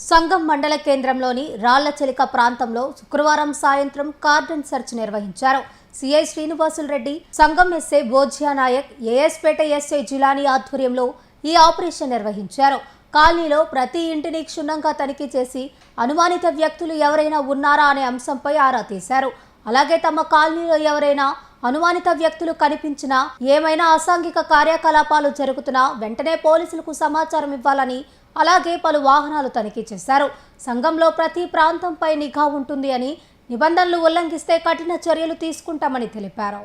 సంగం మండల కేంద్రంలోని రాళ్లచెలిక ప్రాంతంలో శుక్రవారం సాయంత్రం కార్డన్ సెర్చ్ నిర్వహించారు. సిఐ శ్రీనివాసులు రెడ్డి, సంగం ఎస్ఐ బోజ్యా నాయక్, ఏఎస్పేట ఎస్ఐ జిలానీ ఆధ్వర్యంలో ఈ ఆపరేషన్ నిర్వహించారు. కాలనీలో ప్రతి ఇంటిని క్షుణ్ణంగా తనిఖీ చేసి అనుమానిత వ్యక్తులు ఎవరైనా ఉన్నారా అనే అంశంపై ఆరా తీశారు. అలాగే తమ కాలనీలో ఎవరైనా అనుమానిత వ్యక్తులు కనిపించినా, ఏమైనా అసాంఘిక కార్యకలాపాలు జరుగుతున్నా వెంటనే పోలీసులకు సమాచారం ఇవ్వాలని, అలాగే పలు వాహనాలు తనిఖీ చేశారు. సంఘంలో ప్రతి ప్రాంతంపై నిఘా ఉంటుంది అని, నిబంధనలు ఉల్లంఘిస్తే కఠిన చర్యలు తీసుకుంటామని తెలిపారు.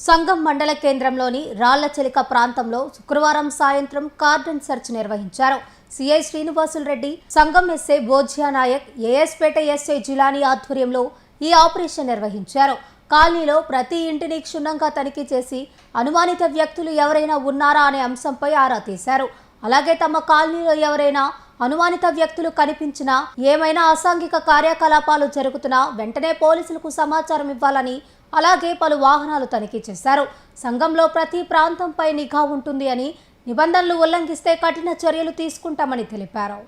సంగం మండల కేంద్రంలోని రాళ్లచెలిక ప్రాంతంలో శుక్రవారం సాయంత్రం కార్డన్ సెర్చ్ నిర్వహించారు. సిఐ శ్రీనివాసులు రెడ్డి, సంగం ఎస్ఐ బోజ్యా నాయక్, ఏఎస్పేట ఎస్ఐ జిలానీ ఆధ్వర్యంలో ఈ ఆపరేషన్ నిర్వహించారు. కాలనీలో ప్రతి ఇంటిని క్షుణ్ణంగా తనిఖీ చేసి అనుమానిత వ్యక్తులు ఎవరైనా ఉన్నారా అనే అంశంపై ఆరా తీశారు. అలాగే తమ కాలనీలో ఎవరైనా అనుమానిత వ్యక్తులు కనిపించినా, ఏమైనా అసాంఘిక కార్యకలాపాలు జరుగుతున్నా వెంటనే పోలీసులకు సమాచారం ఇవ్వాలని, అలాగే పలు వాహనాలు తనిఖీ చేశారు. సంఘంలో ప్రతి ప్రాంతంపై నిఘా ఉంటుంది అని, నిబంధనలు ఉల్లంఘిస్తే కఠిన చర్యలు తీసుకుంటామని తెలిపారు.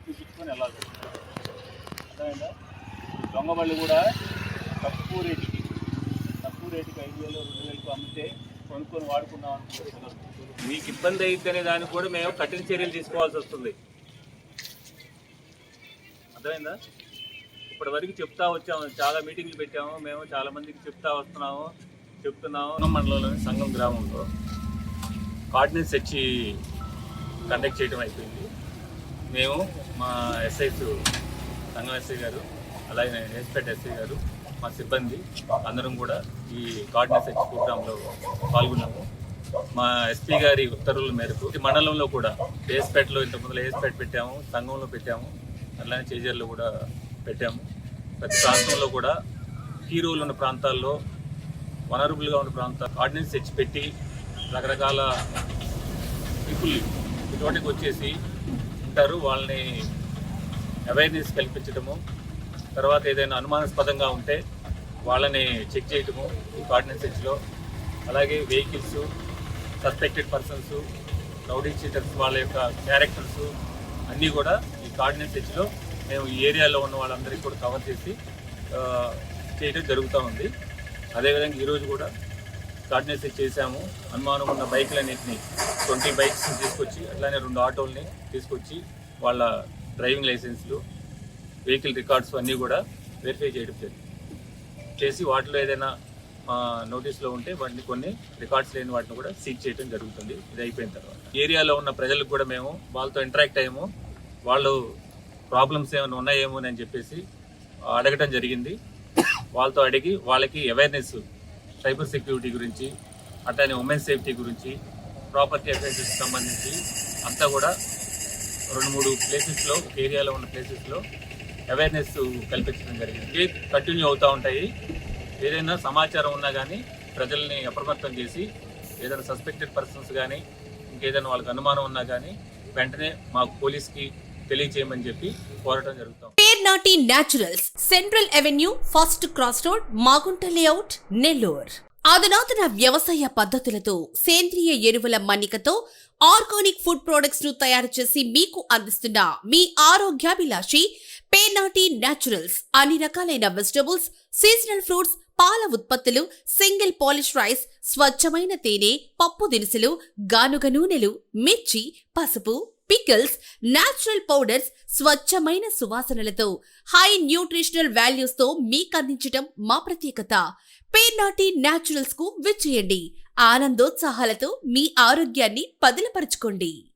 చూపించుకొని వెళ్ళాలి. అర్థమైందా? దొంగబళ్ళు కూడా తక్కువ రేటుకి 5,000, 2,000 అమ్మితే కొనుక్కొని వాడుకున్నాం అనుకుంటున్నారు. మీకు ఇబ్బంది అయితేనే దానికి కూడా మేము కఠిన చర్యలు తీసుకోవాల్సి వస్తుంది. అర్థమైందా? ఇప్పటి వరకు చెప్తా వచ్చాము, చాలా మీటింగ్లు పెట్టాము, మేము చాలా మందికి చెప్తున్నాము. మండలంలోని సంగం గ్రామంలో కార్డినెన్స్ సెర్చ్ కండక్ట్ చేయడం అయిపోయింది. మేము మా ఎస్ఐస్, సంగం ఎస్ఐ గారు, అలాగే ఏఎస్పేట ఎస్ఐ గారు, మా సిబ్బంది అందరం కూడా ఈ కార్డినెన్స్ సెర్చ్ ప్రోగ్రాంలో పాల్గొన్నాము. మా ఎస్పీ గారి ఉత్తర్వుల మేరకు ఈ మండలంలో కూడా ఏఎస్పేటలో ఇంతకుముందు ఏఎస్పేట పెట్టాము, సంఘంలో పెట్టాము, అలానే చేజర్లో కూడా పెట్టాము. ప్రతి ప్రాంతంలో కూడా కీ రోల్ ఉన్న ప్రాంతాల్లో, వనరబుల్గా ఉన్న ప్రాంతాలు కార్డినెన్స్ సెర్చ్ పెట్టి రకరకాల పీపుల్ ఇటువంటికి వచ్చేసి ఉంటారు. వాళ్ళని అవేర్నెస్ కల్పించడము, తర్వాత ఏదైనా అనుమానాస్పదంగా ఉంటే వాళ్ళని చెక్ చేయటము ఈ కార్డినెన్స్ సెర్చ్లో. అలాగే vehicles, suspected persons, rowdy sheeters వాళ్ళ యొక్క క్యారెక్టర్స్ అన్నీ కూడా ఈ కార్డినెన్స్ సెర్చ్లో మేము ఈ ఏరియాలో ఉన్న వాళ్ళందరికీ కూడా కవర్ చేసి చేయడం జరుగుతూ ఉంది. అదేవిధంగా ఈరోజు కూడా కార్డినెన్స్ సెర్చ్ చేశాము. అనుమానం ఉన్న బైకులన్నింటినీ 20 బైక్స్ని తీసుకొచ్చి, అట్లానే 2 ఆటోల్ని తీసుకొచ్చి వాళ్ళ డ్రైవింగ్ లైసెన్స్లు, వెహికల్ రికార్డ్స్ అన్నీ కూడా వెరిఫై చేయడం చేసి వాటిలో ఏదైనా నోటీస్లో ఉంటే వాటిని, కొన్ని రికార్డ్స్ లేని వాటిని కూడా సీజ్ చేయడం జరుగుతుంది. ఇది అయిపోయిన తర్వాత ఏరియాలో ఉన్న ప్రజలకు కూడా మేము వాళ్ళతో ఇంటరాక్ట్ అయ్యాము. వాళ్ళు ప్రాబ్లమ్స్ ఏమైనా ఉన్నాయేమో అని చెప్పేసి అడగటం జరిగింది. వాళ్ళతో అడిగి వాళ్ళకి అవేర్నెస్, సైబర్ సెక్యూరిటీ గురించి, అట్లానే ఉమెన్ సేఫ్టీ గురించి, ప్రాపర్టీ అఫెన్సెస్ సంబంధించి అంతా కూడా 2-3 ప్లేసెస్లో, ఒక ఏరియాలో ఉన్న ప్లేసెస్లో అవేర్నెస్ కల్పించడం జరిగింది. కంటిన్యూ అవుతూ ఉంటాయి. ఏదైనా సమాచారం ఉన్నా కానీ ప్రజల్ని అప్రమత్తం చేసి, ఏదైనా సస్పెక్టెడ్ పర్సన్స్ కానీ, ఇంకేదైనా వాళ్ళకి అనుమానం ఉన్నా కానీ వెంటనే మాకు పోలీస్కి తెలియచేయమని చెప్పి కోరటం జరుగుతాం. Pernati naturals, central avenue, first cross road, Magunta layout, Nellore. అధునాతన వ్యవసాయ పద్ధతులతో, సేంద్రియ ఎరువుల మన్నికతో ఆర్గానిక్ ఫుడ్ ప్రొడక్ట్స్ ను తయారు చేసి మీకు అందిస్తున్న మీ ఆరోగ్యాభిలాషి పేర్నాటి న్యాచురల్స్. అన్ని రకాలైన వెజిటబుల్స్, సీజనల్ ఫ్రూట్స్, పాల ఉత్పత్తులు, సింగిల్ పాలిష్ రైస్, స్వచ్ఛమైన తేనె, పప్పు దినుసులు, గానుగ నూనెలు, మిర్చి, పసుపు, పికిల్స్, న్యాచురల్ పౌడర్స్, స్వచ్ఛమైన సువాసనలతో హై న్యూట్రిషనల్ వాల్యూస్ తో మీకందించటం మా ప్రత్యేకత. పేర్నాటి న్యాచురల్స్ కు విచ్చేయండి. ఆనందోత్సాహాలతో మీ ఆరోగ్యాన్ని పదిలపరచుకోండి.